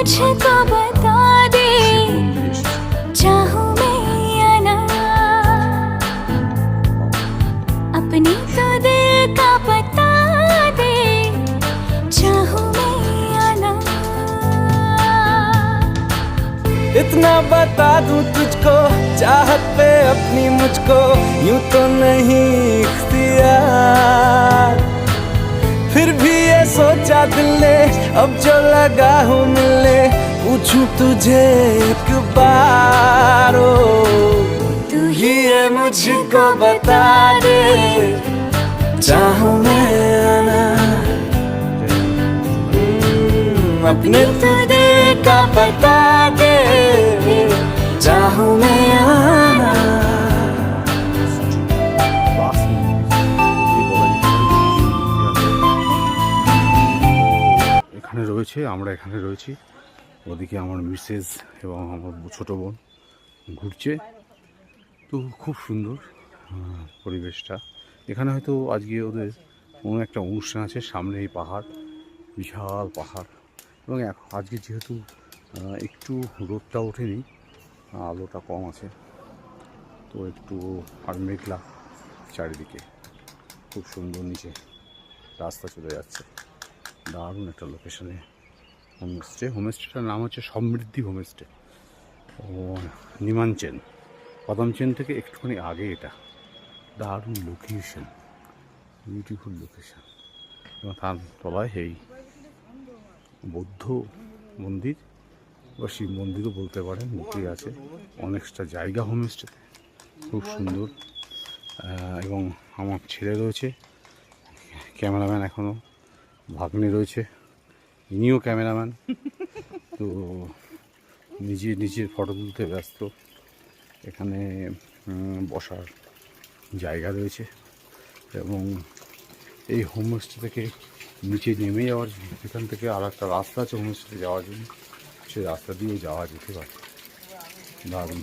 मुझको बता दे चाहूं मैं या ना अपनी तो दिल का बता दे चाहूं मैं या ना इतना बता दूं तुझको चाहत पे अपनी मुझको यूं तो नहीं इख्तियार फिर भी ये सोचा दिल ने अब जो लगा हूँ मिलने पूछूं तुझे एक बार ओ तू ही है मुझको बता दे चाहूं मैं आना अपने तो दिल का बता दे चाहूं मैं आना এখানে রয়েছে, আমরা এখানে রয়েছি, ওদিকে আমার মিসেস এবং আমার ছোটো বোন ঘুরছে। তো খুব সুন্দর পরিবেশটা। এখানে হয়তো আজকে ওদের কোনো একটা অনুষ্ঠান আছে, সামনে এই পাহাড়, বিশাল পাহাড়। এবং আজকে যেহেতু একটু রোদটা ওঠেনি, আলোটা কম আছে, তো একটু আর মেঘলা চারিদিকে, খুব সুন্দর নিচে রাস্তা চলে যাচ্ছে। দারুণ একটা লোকেশনে হোমস্টেটার নাম হচ্ছে সমৃদ্ধি হোমস্টে, ও নিমানচেন, পদমচেন থেকে একটুখানি আগে। এটা দারুণ লোকেশন, বিউটিফুল লোকেশন। এবং তার তলায় এই বৌদ্ধ মন্দির বা শিব মন্দিরও বলতে পারেন, লুকিয়ে আছে অনেকটা জায়গা হোমস্টেতে, খুব সুন্দর। এবং আমার ছেলে রয়েছে, ক্যামেরাম্যান এখনও, ভাগ্নে রয়েছে, ইনিও ক্যামেরাম্যান। তো নিজের ফটো তুলতে ব্যস্ত। এখানে বসার জায়গা রয়েছে এবং এই হোমস্টে থেকে নিচে নেমে যাওয়ার, এখান থেকে আর একটা রাস্তা আছে হোমস্টে যাওয়ার জন্য, সেই রাস্তা দিয়েও যাওয়া যেতে পারে। দারুণ।